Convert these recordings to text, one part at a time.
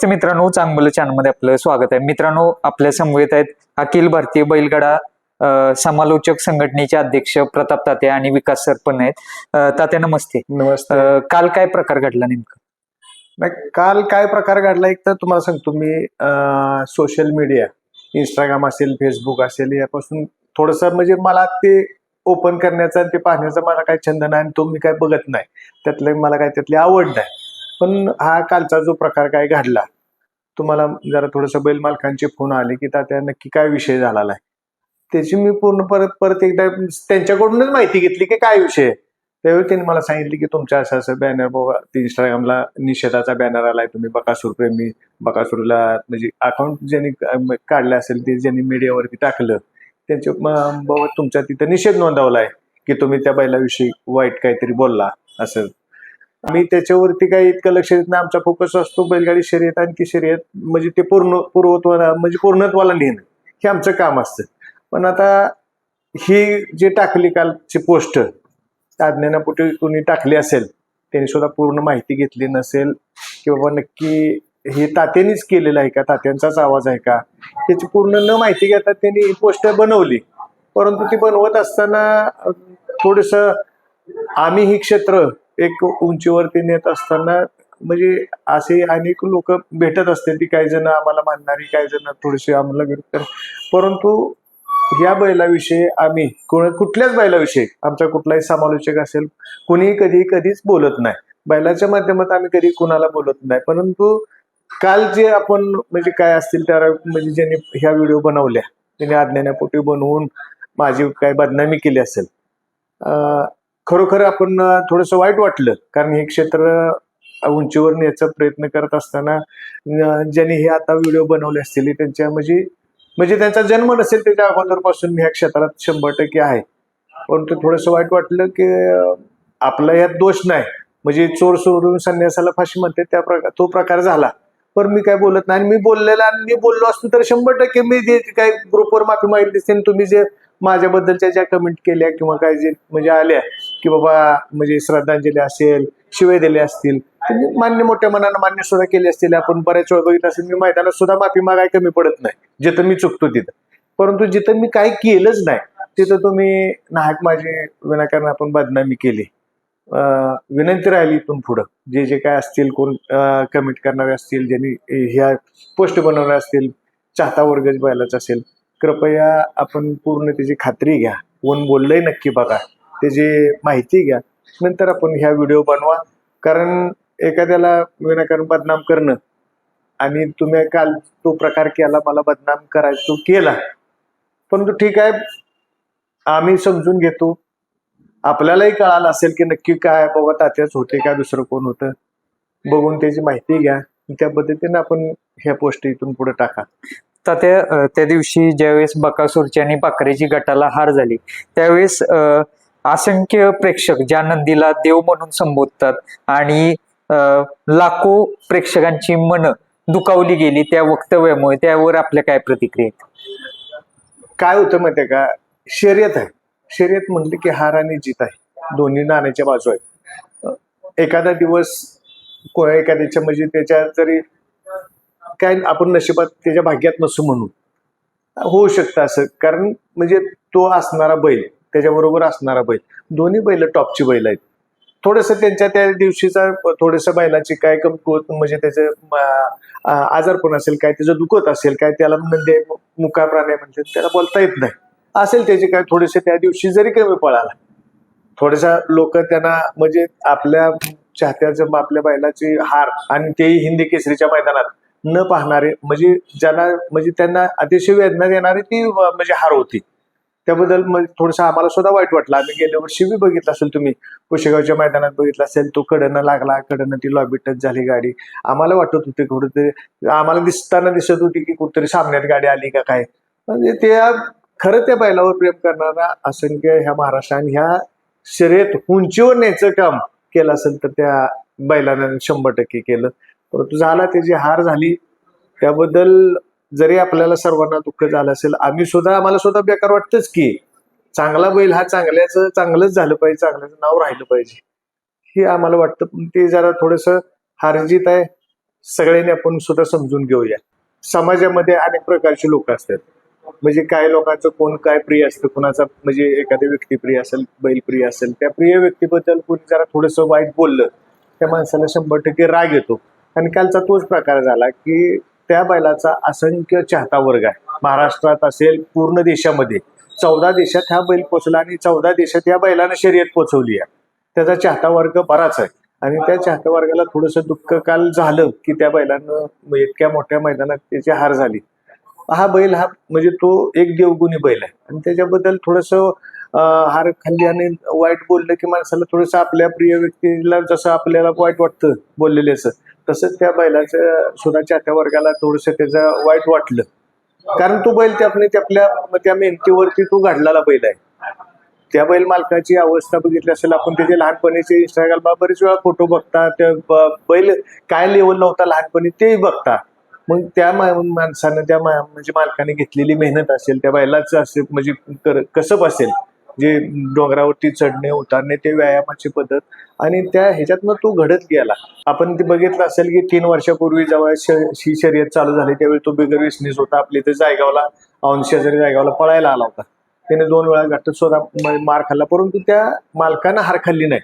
नमस्ते मित्रांनो, चांगलं चॅनलमध्ये आपलं स्वागत आहे. मित्रांनो, आपल्या समवेत आहेत अखिल भारतीय बैलगाडा समालोचक संघटनेचे अध्यक्ष प्रताप तात्या आणि विकास सर पण आहेत. तात्या नमस्ते. नमस्ते. काल काय प्रकार घडला नेमका? नाही, काल काय प्रकार घडला एक तर तुम्हाला सांगतो मी. सोशल मीडिया, इंस्टाग्राम असेल, फेसबुक असेल, यापासून थोडंसं म्हणजे मला ते ओपन करण्याचा ते पाहण्याचा मला काही छंद नाही आणि तो मी काय बघत नाही. त्यातलं मला काय त्यातली आवड नाही. पण हा कालचा जो प्रकार काय घडला, तुम्हाला जरा थोडंसं बैल मालकांचे फोन आले की त्या नक्की काय विषय झालेला आहे. त्याची मी पूर्ण परत एकदा त्यांच्याकडूनच माहिती घेतली की काय विषय आहे. त्यावेळी त्यांनी मला सांगितले की तुमच्या असं असं बॅनर बाबा ते इंस्टाग्रामला निषेधाचा बॅनर आलाय, तुम्ही बकासूर प्रेमी, बकासूरला म्हणजे अकाउंट ज्यांनी काढलं असेल ते ज्यांनी मीडियावरती टाकलं त्यांच्या बाबा तुमच्या तिथं निषेध नोंदवलाय की तुम्ही त्या बैलाविषयी वाईट काहीतरी बोलला असं. आम्ही त्याच्यावरती काही इतकं लक्ष देत नाही. आमचा फोकस असतो बैलगाडी शर्यत आणि ती शर्यत म्हणजे ते पूर्णत्वाला नेणं हे आमचं काम असतं. पण आता ही जी टाकली कालची पोस्ट अज्ञानापोटी कोणी टाकली असेल, त्यांनी सुद्धा पूर्ण माहिती घेतली नसेल की बाबा नक्की हे तात्यांनीच केलेलं आहे का, तात्यांचाच आवाज आहे का, त्याची पूर्ण न माहिती घेता त्यांनी पोस्ट बनवली. परंतु ती बनवत असताना थोडंसं आम्ही ही क्षेत्र एक उंचीवरती नेत असताना म्हणजे असे अनेक लोक भेटत असते ती, काही जण आम्हाला मानणारी, काही जण थोडीशी आम्हाला विरोध. परंतु या बैलाविषयी आम्ही कुठल्याच बैलाविषयी आमचा कुठलाही समालोचक असेल कुणी कधीच बोलत नाही. बैलाच्या माध्यमात आम्ही कधी कुणाला बोलत नाही. परंतु काल जे आपण म्हणजे काय असतील त्या म्हणजे ज्यांनी ह्या व्हिडिओ बनवल्या त्यांनी अज्ञानापोटी बनवून माझी काय बदनामी केली असेल, खरोखर आपण थोडंसं वाईट वाटलं. कारण हे क्षेत्र उंचीवर न्यायचा प्रयत्न करत असताना ज्यांनी हे आता व्हिडिओ बनवले असतील त्यांच्या म्हणजे त्यांचा जन्म नसेल त्याच्या अगोदरपासून मी ह्या क्षेत्रात 100% आहे. परंतु थोडंसं वाईट वाटलं की आपला यात दोष नाही. म्हणजे चोर सोडून संन्यासाला फाशी म्हणते तो प्रकार झाला. पण मी काय बोलत नाही. मी बोललेला आणि मी बोललो असतो तर 100% मी जे काय ग्रुपवर माफी मागितली असते, तुम्ही जे माझ्याबद्दलच्या ज्या कमेंट केल्या किंवा काय जे म्हणजे आल्या की बाबा म्हणजे श्रद्धांजली असेल, शिवाय दिले असतील, त्यांनी मोठ्या मनानं मान्य सुद्धा केले असतील. आपण बऱ्याच वेळा बघितलं असेल मी मैदानात सुद्धा माफी मागाय कमी पडत नाही जिथं मी चुकतो तिथं. परंतु जिथं मी काही केलंच नाही तिथं तुम्ही नाहक माझी विनाकारण आपण बदनामी केली. विनंती राहिली इथून पुढं जे काय असतील कोण कमेंट करणारे असतील, ज्यांनी ह्या पोस्ट बनवणार असतील, चाहता वर्ग बैलाचा असेल, कृपया आपण पूर्ण त्याची खात्री घ्या. कोण बोललंय नक्की बघा, त्याची माहिती घ्या, नंतर आपण ह्या व्हिडिओ बनवा. कारण एखाद्याला विनाकारण बदनाम करणं आणि तुम्ही काल तो प्रकार केला, मला बदनाम करायचा तो केला. परंतु ठीक आहे, आम्ही समजून घेतो. आपल्यालाही कळालं असेल की नक्की काय बाबा तात्याच होते का दुसरं कोण होतं, बघून त्याची माहिती घ्या. त्या पद्धतीने आपण ह्या पोस्ट इथून पुढे टाका. तात्या, त्या दिवशी ज्यावेळेस बकासूरची आणि पाखरेची गटाला हार झाली त्यावेळेस असंख्य प्रेक्षक ज्या नंदीला देव म्हणून संबोधतात आणि लाखो प्रेक्षकांची मन दुखावली गेली त्या वक्तव्यामुळे, त्यावर आपल्या काय प्रतिक्रिया आहेत? काय होतं माहिती आहे का, शर्यत आहे. शर्यत म्हटली की हार आणि जीत आहे, दोन्ही नाण्याच्या बाजू आहेत. एखादा दिवस एखाद्याच्या म्हणजे त्याच्या जरी काय आपण नशिबात त्याच्या भाग्यात नसू म्हणून होऊ शकतं असं. कारण म्हणजे तो असणारा बैल, त्याच्याबरोबर असणारा बैल, दोन्ही बैल टॉपची बैल आहेत. थोडंसं त्यांच्या त्या दिवशीचा थोडंसं बैलाची काय कमकुवत म्हणजे त्याचं आजारपण असेल, काय त्याचं दुखत असेल, काय त्याला म्हणजे मुका प्राणी म्हणजे त्याला बोलता येत नाही असेल, त्याचे काय थोडेसे त्या दिवशी जरी कमी पळाला, थोडेसा लोक त्यांना म्हणजे आपल्या चाहत्याचं आपल्या बैलाची हार आणि तेही हिंदी केसरीच्या मैदानात न पाहणारे म्हणजे ज्यांना म्हणजे त्यांना अतिशय वेदना देणारी ती म्हणजे हार होती. त्याबद्दल म्हणजे थोडंसं आम्हाला सुद्धा वाईट वाटलं. आम्ही गेल्या वर्षी बी बघितलं असेल, तुम्ही कुशेगावच्या मैदानात बघितलं असेल, तो कडनं लागला, कडनं ती लॉबी टच झाली गाडी. आम्हाला वाटत होते कुठेतरी आम्हाला दिसत होती की कुठेतरी सामन्यात गाडी आली का काय. म्हणजे त्या खरं त्या बैलावर प्रेम करणारा असंख्य ह्या महाराष्ट्राने ह्या शर्यत उंचीवर न्यायचं काम केलं असेल तर त्या बैलानं 100% केलं. परंतु झाला, त्याची हार झाली. त्याबद्दल जरी आपल्याला सर्वांना दुःख झालं असेल, आम्हाला सुद्धा बेकार वाटतंच की चांगला बैल हा चांगलंच झालं पाहिजे, चांगल्याचं नाव राहिलं पाहिजे हे आम्हाला वाटतं. पण ते जरा थोडंसं हारजीत आहे, सगळ्यांनी आपण सुद्धा समजून घेऊया. समाजामध्ये अनेक प्रकारचे लोक असतात. म्हणजे काही लोकांचं कोण काय प्रिय असतं, कुणाचा म्हणजे एखादी व्यक्ती प्रिय असेल, बैल प्रिय असेल, त्या प्रिय व्यक्तीबद्दल कोणी जरा थोडंसं वाईट बोललं, त्या माणसाला 100% राग येतो. आणि कालचा तोच प्रकार झाला की त्या बैलाचा असंख्य चाहता वर्ग आहे. महाराष्ट्रात असेल, पूर्ण देशामध्ये 14 देशात हा बैल पोचला आणि 14 देशात या बैलानं शर्यत पोचवली आहे. त्याचा चाहता वर्ग बराच आहे. आणि त्या चाहत्या वर्गाला थोडंसं दुःख काल झालं की त्या बैलानं इतक्या मोठ्या मैदानात त्याची हार झाली. हा बैल हा म्हणजे तो एक देवगुणी बैल आहे आणि त्याच्याबद्दल थोडंसं हार खाल्ली आणि वाईट बोललं की माणसाला थोडंसं आपल्या प्रिय व्यक्तीला जसं आपल्याला वाईट वाटतं बोललेल्याचं, तसंच त्या बैलाचं सुद्धा चाहत्या वर्गाला थोडंसं त्याचं वाईट वाटलं. कारण तो बैल त्या मेहनतीवरती तो घडलेला बैल आहे. त्या बैल मालकाची अवस्था बघितली असेल आपण, त्याचे लहानपणीचे इंस्टाग्रामला बरेच वेळा फोटो बघता, त्या बैल काय लेवलला होता लहानपणी तेही बघता. मग त्या माणसानं म्हणजे मालकाने घेतलेली मेहनत असेल, त्या बैलाचं असेल म्हणजे कसब असेल, जे डोंगरावरती चढणे उतारणे, ते व्यायामाची पद्धत आणि त्या ह्याच्यातनं तो घडत गेला. आपण ते बघितलं असेल की 3 वर्षापूर्वी जेव्हा ही शर्यत चालू झाली त्यावेळी तो बिगर व्यसनीच होता. आपल्या इथे जायगावला औंधशेजारी जायगावला पळायला आला होता. त्याने 2 वेळा घाटात स्वतः मार खाल्ला, परंतु त्या मालकानं हार खाल्ली नाही.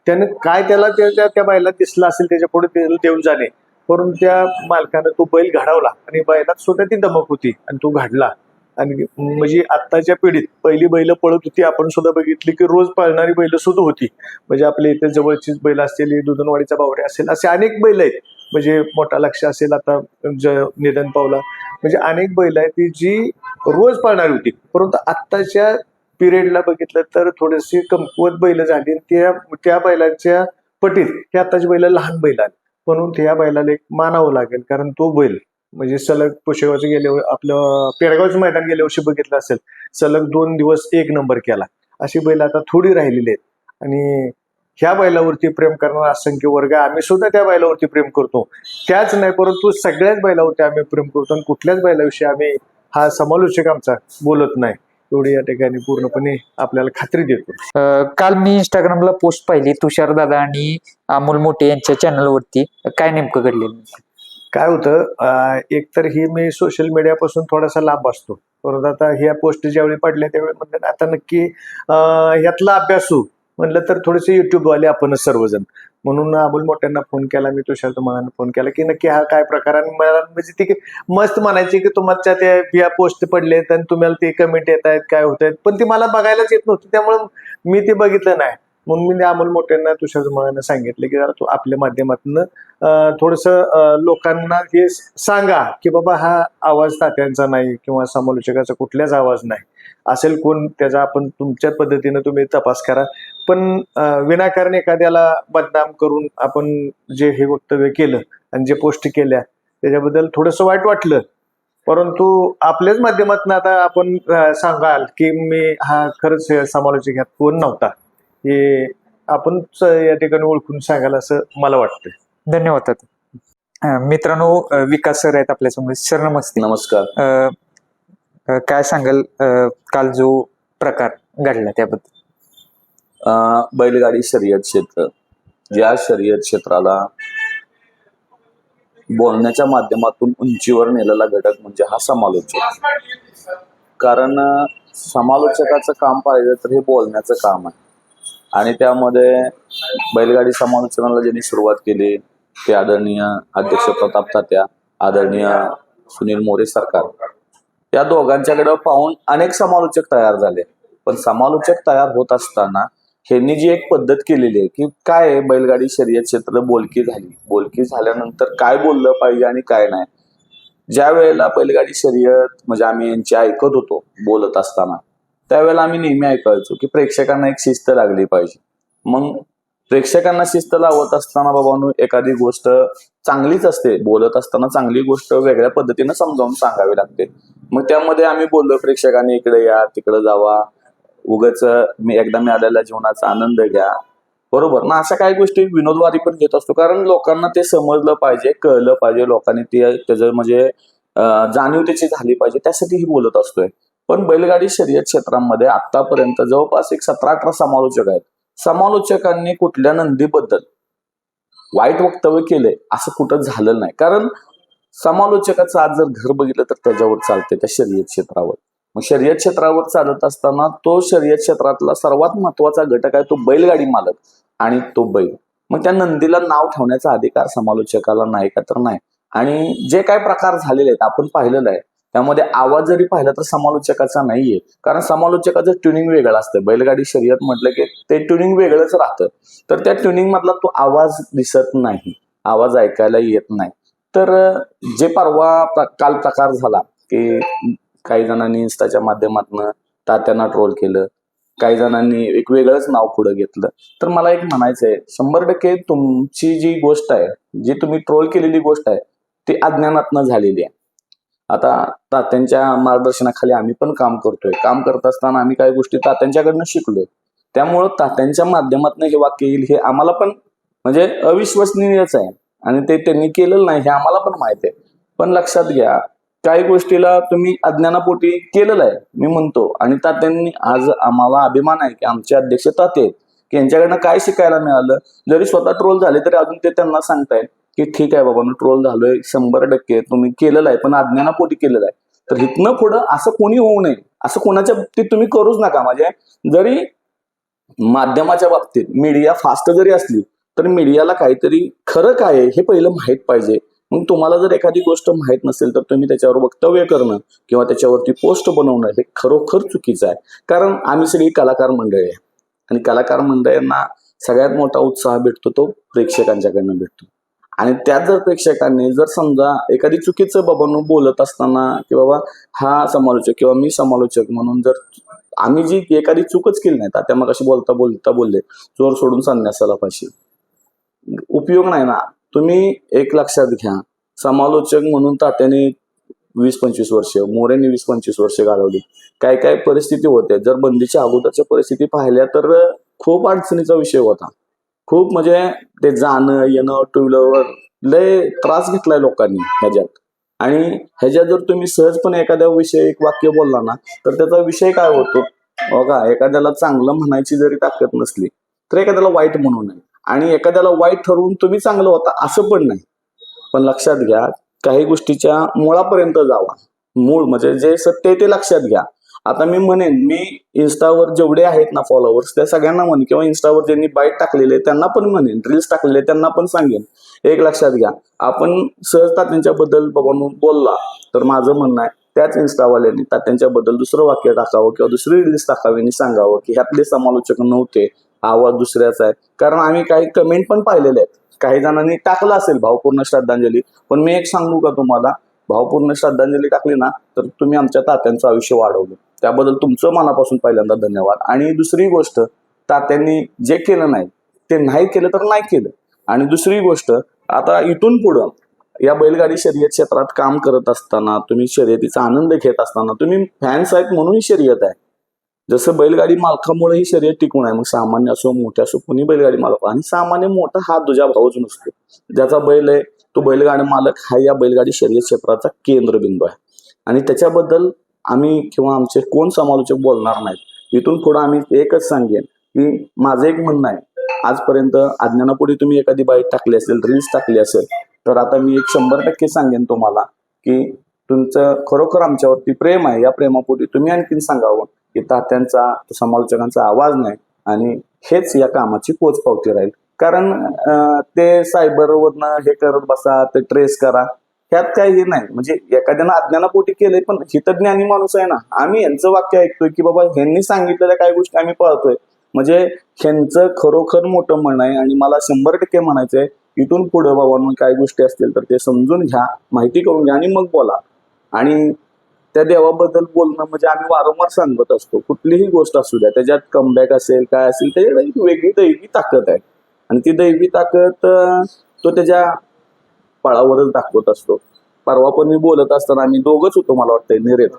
त्याने काय त्याला त्या बैला दिसला असेल त्याच्या पुढे देऊन जाणे, परंतु त्या मालकानं तो बैल घडवला आणि बैलात सुद्धा ती दमक होती आणि तो घडला. आणि म्हणजे आत्ताच्या पिढीत पहिली बैल पळत होती, आपण सुद्धा बघितली की रोज पळणारी बैल सुद्धा होती. म्हणजे आपल्या इथे जवळचीच बैल असतील, दुधनवाडीचा बावरे असेल, असे अनेक बैल आहेत. म्हणजे मोठा लक्ष असेल, आता निधन पावला, म्हणजे अनेक बैल आहेत ती जी रोज पळणारी होती. परंतु आत्ताच्या पिरियडला बघितलं तर थोडीशी कमकुवत बैल झाली. त्या बैलाच्या पटीत हे आत्ताची बैल लहान बैल आली, म्हणून त्या बैलाला एक मानावं लागेल. कारण तो बैल म्हणजे सलग पुशेगावचं गेल्यावर आपलं पेडगावचं मैदान गेल्या वर्षी बघितलं असेल, सलग 2 दिवस 1 नंबर केला. अशी बैल आता थोडी राहिलेली आहेत. आणि ह्या बैलावरती प्रेम करणारा असंख्य वर्ग, आम्ही सुद्धा त्या बैलावरती प्रेम करतो. त्याच नाही परंतु सगळ्याच बैलावरती आम्ही प्रेम करतो आणि कुठल्याच बैलाविषयी आम्ही हा समालोचक आमचा बोलत नाही, एवढी या ठिकाणी पूर्णपणे आपल्याला खात्री देतो. काल मी इंस्टाग्रामला पोस्ट पाहिली तुषार दादा आणि अमोल मोठे यांच्या चॅनलवरती. काय नेमकं घडलेलं? काय होतं, एकतर ही मी सोशल मीडियापासून थोडासा लांब असतो, परंतु आता ह्या पोस्ट ज्यावेळी पडल्या त्यावेळी म्हणलं आता नक्की ह्यातला अभ्यासू म्हणलं तर थोडेसे युट्यूबवाले आपणच सर्वजण, म्हणून अमोल मोठ्यांना फोन केला मी, तुषार तुम्हाला फोन केला की नक्की हा काय प्रकार. आणि मला म्हणजे ती मस्त म्हणायची की तुमच्या त्या ह्या पोस्ट पडलेत आणि तुम्हाला ते कमेंट येत आहेत, काय होत आहेत, पण ती मला बघायलाच येत नव्हती, त्यामुळे मी ते बघितलं नाही. म्हणून मी अमोल मोठ्यांना तुषार तुम्हाला सांगितलं की जरा तू आपल्या माध्यमातून थोडंसं लोकांना हे सांगा की बाबा हा आवाज तात्यांचा नाही किंवा समालोचकाचा कुठल्याच आवाज नाही, असेल कोण त्याचा आपण तुमच्या पद्धतीनं तुम्ही तपास करा. पण विनाकारण एखाद्याला बदनाम करून आपण जे हे वक्तव्य केलं आणि जे पोस्ट केल्या त्याच्याबद्दल थोडंसं वाईट वाटलं. परंतु आपल्याच माध्यमातून आता आपण सांगाल की मी हा खरंच समालोचक ह्यात कोण नव्हता, हे आपण या ठिकाणी ओळखून सांगाल असं मला वाटतं. धन्यवाद दादा. मित्रांनो, विकास सर आहेत आपल्यासमोर. सर नमस्ते. नमस्कार. काय सांगाल काल जो प्रकार घडला त्याबद्दल? बैलगाडी शर्यत क्षेत्र, या शर्यत क्षेत्राला बोलण्याच्या माध्यमातून उंचीवर नेलेला घटक म्हणजे हा समालोचक. कारण समालोचकाचं काम पाहिजे तर हे बोलण्याचं काम आहे. आणि त्यामध्ये बैलगाडी समालोचनाला ज्यांनी सुरुवात केली ते आदरणीय अध्यक्ष प्रताप तात्या, आदरणीय सुनील मोरे सरकार, या दोघांच्याकडे पाहून अनेक समालोचक तयार झाले. पण समालोचक तयार होत असताना ह्यांनी जी एक पद्धत केलेली आहे की काय बैलगाडी शर्यत क्षेत्र बोलकी झाली, बोलकी झाल्यानंतर काय बोललं पाहिजे आणि काय नाही. ज्या वेळेला बैलगाडी शर्यत म्हणजे आम्ही यांची ऐकत होतो बोलत असताना, त्यावेळेला आम्ही नेहमी ऐकायचो की प्रेक्षकांना एक शिस्त लागली पाहिजे. मग प्रेक्षकांना शिस्त लावत असताना बाबांनो एखादी गोष्ट चांगलीच असते, बोलत असताना चांगली गोष्ट वेगळ्या पद्धतीने समजावून सांगावी लागते. मग त्यामध्ये आम्ही बोललो प्रेक्षकांनी इकडे या तिकडे जावा, उगाच एकदा मिळालेल्या जीवनाचा आनंद घ्या, बरोबर ना, अशा काही गोष्टी विनोदवारी पण घेत असतो. कारण लोकांना ते समजलं पाहिजे, कळलं पाहिजे, लोकांनी ते त्याचं म्हणजे जाणीव त्याची झाली पाहिजे, त्यासाठी ही बोलत असतोय. पण बैलगाडी शर्यत क्षेत्रामध्ये आतापर्यंत जवळपास एक 17-18 समालोचक आहेत. समालोचकांनी कुठल्या नंदीबद्दल वाईट वक्तव्य केलंय असं कुठं झालं नाही. कारण समालोचकाचं आज जर घर बघितलं तर त्याच्यावर चालते त्या शर्यत क्षेत्रावर. मग शर्यत क्षेत्रावर चालत असताना तो शर्यत क्षेत्रातला सर्वात महत्वाचा घटक आहे तो बैलगाडी मालक आणि तो बैल. मग त्या नंदीला नाव ठेवण्याचा अधिकार समालोचकाला नाही का तर नाही. आणि जे काय प्रकार झालेले आहेत आपण पाहिलेलं आहे, त्यामध्ये आवाज जरी पाहिला तर समालोचकाचा नाहीये. कारण समालोचकाचं ट्युनिंग वेगळं असतं. बैलगाडी शर्यत म्हटलं की ते ट्युनिंग वेगळंच राहतं. तर त्या ट्युनिंग मधला तो आवाज दिसत नाही, आवाज ऐकायला येत नाही. तर जे काल प्रकार झाला की काही जणांनी इन्स्टाच्या माध्यमातून तात्यांना ट्रोल केलं, काही जणांनी एक वेगळंच नाव पुढे घेतलं. तर मला एक म्हणायचंय, 100% तुमची जी गोष्ट आहे, जी तुम्ही ट्रोल केलेली गोष्ट आहे ती अज्ञानातनं झालेली आहे. आता तात्यांच्या मार्गदर्शनाखाली आम्ही पण काम करतोय. काम करत असताना आम्ही काही गोष्टी तात्यांच्याकडनं शिकलोय. त्यामुळं तात्यांच्या माध्यमातून हे वाक्य येईल हे आम्हाला पण म्हणजे अविश्वसनीयच आहे. आणि ते त्यांनी केलेलं नाही हे आम्हाला पण माहिती आहे. पण लक्षात घ्या, काही गोष्टीला तुम्ही अज्ञानापोटी केलेलं आहे मी म्हणतो. आणि तात्यांनी आज आम्हाला अभिमान आहे की आमचे अध्यक्ष ताते आहेत की यांच्याकडनं काय शिकायला मिळालं. जरी स्वतः ट्रोल झाले तरी अजून ते त्यांना सांगतायत की ठीक आहे बाबा मी ट्रोल झालोय, 100% तुम्ही केलेलं आहे पण अज्ञानापोटी केलेलं आहे. तर इथनं पुढं असं कोणी होऊ नये, असं कोणाच्या बाबतीत तुम्ही करूच नका. म्हणजे जरी माध्यमाच्या बाबतीत मीडिया फास्ट जरी असली तर मीडियाला काहीतरी खरं काय आहे हे पहिलं माहीत पाहिजे. मग तुम्हाला जर एखादी गोष्ट माहीत नसेल तर तुम्ही त्याच्यावर वक्तव्य करणं किंवा त्याच्यावरती पोस्ट बनवणं हे खरोखर चुकीचं आहे. कारण आम्ही सगळी कलाकार मंडळी आहे आणि कलाकार मंडळींना सगळ्यात मोठा उत्साह भेटतो तो प्रेक्षकांच्याकडनं भेटतो. आणि त्यात जर प्रेक्षकांनी जर समजा एखादी चुकीचं बाबांनो बोलत असताना की बाबा हा समालोचक किंवा मी समालोचक म्हणून जर आम्ही जी एखादी चूकच केली नाही, त्या मग अशी बोलता बोलले जोर सोडून संन्यासाला पाशी उपयोग नाही ना. तुम्ही एक लक्षात घ्या, समालोचक म्हणून तात्याने 20-25 वर्ष, मोरेंनी 20-25 वर्ष घालवली. काय काय परिस्थिती होत्या, जर बंदीच्या अगोदरच्या परिस्थिती पाहिल्या तर खूप अडचणीचा विषय होता. खूप म्हणजे ते जाणं येणं टू व्हीलरवर लय त्रास घेतलाय लोकांनी ह्याच्यात. आणि ह्याच्यात जर तुम्ही सहजपणे एखाद्या विषयी एक वाक्य बोलला ना तर त्याचा विषय काय होतो बघा. एखाद्याला चांगलं म्हणायची जरी ताकद नसली तर एखाद्याला वाईट म्हणू नये. आणि एखाद्याला वाईट ठरवून तुम्ही चांगलं होता असं पण नाही. पण लक्षात घ्या, काही गोष्टीच्या मुळापर्यंत जावा. मूळ म्हणजे जे सत्य आहे ते लक्षात घ्या. आता मी म्हणेन, मी इन्स्टावर जेवढे आहेत ना फॉलोअर्स त्या सगळ्यांना म्हणेन, किंवा इन्स्टावर ज्यांनी बाईट टाकलेले त्यांना पण म्हणेन, रील्स टाकलेले त्यांना पण सांगेन, एक लक्षात घ्या, आपण सहजता त्यांच्याबद्दल बघून बोलला तर माझं म्हणणं आहे त्याच इन्स्टावाल्यांनी त्यांच्याबद्दल दुसरं वाक्य टाकावं किंवा दुसरी रील्स टाकावी आणि सांगावं की ह्यातले समालोचक नव्हते, आवाज दुसऱ्याचा आहे. कारण आम्ही काही कमेंट पण पाहिलेले आहेत, काही जणांनी टाकलं असेल भावपूर्ण श्रद्धांजली. पण मी एक सांगू का तुम्हाला, भावपूर्ण श्रद्धांजली टाकली ना तर तुम्ही आमच्या तात्यांचं आयुष्य वाढवलं. त्याबद्दल तुमचं मनापासून पहिल्यांदा धन्यवाद. आणि दुसरी गोष्ट, तात्यांनी जे केलं नाही ते नाही केलं तर नाही केलं. आणि दुसरी गोष्ट, आता इथून पुढं या बैलगाडी शर्यत क्षेत्रात काम करत असताना, तुम्ही शर्यतीचा आनंद घेत असताना, तुम्ही फॅन्स आहेत म्हणून ही शर्यत आहे. जसं बैलगाडी मालकामुळे ही शर्यत टिकून आहे, मग सामान्य असो मोठे असो कोणी बैलगाडी मालक. आणि सामान्य मोठा हा तुझ्या भाऊच नसतो, ज्याचा बैल आहे तो बैलगाडी मालक हा या बैलगाडी शर्यत क्षेत्राचा केंद्रबिंदू आहे. आणि त्याच्याबद्दल आम्ही किंवा आमचे कोण समालोचक बोलणार नाहीत. इथून पुढे आम्ही एकच सांगेन की माझं एक म्हणणं आहे, आजपर्यंत अज्ञानापुढे तुम्ही एखादी बाईट टाकली असेल, रील्स टाकली असेल, तर आता मी एक 100% सांगेन तुम्हाला की तुमचं खरोखर आमच्यावरती प्रेम आहे. या प्रेमापोटी तुम्ही आणखीन सांगावं की तात्यांचा, समालोचकांचा आवाज नाही आणि हेच या कामाची पोचपावती राहील. कारण ते सायबरवरनं हे करत बसा, ते ट्रेस करा, त्यात काही हे नाही. म्हणजे एखाद्यानं अज्ञानापोटी केलंय, पण हितज्ञानी माणूस आहे ना, आम्ही यांचं वाक्य ऐकतोय की बाबा ह्यांनी सांगितलेल्या काही गोष्टी आम्ही पाळतोय, म्हणजे ह्यांचं खरोखर मोठं मन आहे. आणि मला 100% म्हणायचंय, इथून पुढे बाबा काही गोष्टी असतील तर ते समजून घ्या, माहिती करून घ्या आणि मग बोला. आणि त्या देवाबद्दल बोलणं म्हणजे आम्ही वारंवार सांगत असतो, कुठलीही गोष्ट असू द्या त्याच्यात कमबॅक असेल काय असेल, त्याच्यात एक वेगळी दैवी ताकद आहे. आणि ती दैवी ताकद तो त्याच्या फळावरच दाखवत असतो. परवा पण मी बोलत असताना आम्ही दोघंच होतो, मला वाटतंय निरेत,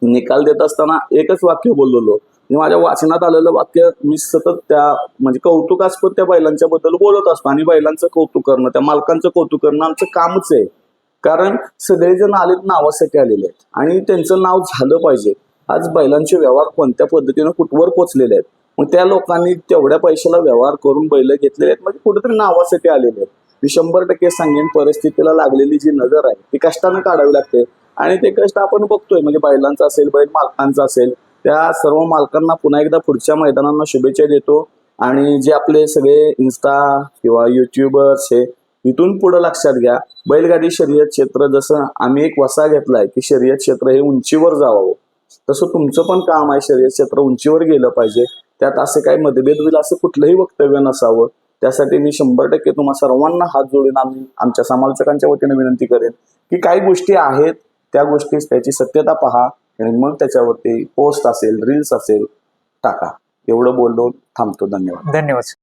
निकाल देत असताना एकच वाक्य बोललेलो. माझ्या वाचनात आलेलं वाक्य मी सतत त्या म्हणजे कौतुकास्पद त्या बैलांच्या बद्दल बोलत असतो. आणि बैलांचं कौतुक करणं, त्या मालकांचं कौतुक करणं आमचं कामच आहे. कारण सगळेजण आलेत नावासाठी आलेले आहेत आणि त्यांचं नाव झालं पाहिजे. आज बैलांचे व्यवहार कोणत्या पद्धतीनं कुठवर पोचलेले आहेत मग त्या लोकांनी तेवढ्या पैशाला व्यवहार करून बैल घेतलेले आहेत म्हणजे कुठेतरी नावासाठी आलेले आहेत. मी 100% सांगेन परिस्थितीला लागलेली जी नजर आहे ती कष्टानं काढावी लागते आणि ते कष्ट आपण बघतोय म्हणजे बैलांचा असेल बैल मालकांचा असेल त्या सर्व मालकांना पुन्हा एकदा पुढच्या मैदानांना शुभेच्छा देतो. आणि जे आपले सगळे इन्स्टा किंवा युट्यूबर्स हे इथून पुढे लक्षात घ्या बैलगाडी शर्यत क्षेत्र जसं आम्ही एक वसा घेतलाय की शर्यत क्षेत्र हे उंचीवर जावं तसं तुमचं पण काम आहे शर्यत क्षेत्र उंचीवर गेलं पाहिजे. त्यात असे काही मतभेद होईल असं कुठलंही वक्तव्य नसावं. त्यासाठी मी 100% तुम्हा सर्वांना हात जोडून आम्ही आमच्या समालोचकांच्या वतीने विनंती करेन की काही गोष्टी आहेत त्या गोष्टी त्याची सत्यता पहा आणि मग त्याच्यावरती पोस्ट असेल रील्स असेल टाका. एवढं बोलून थांबतो. धन्यवाद. धन्यवाद.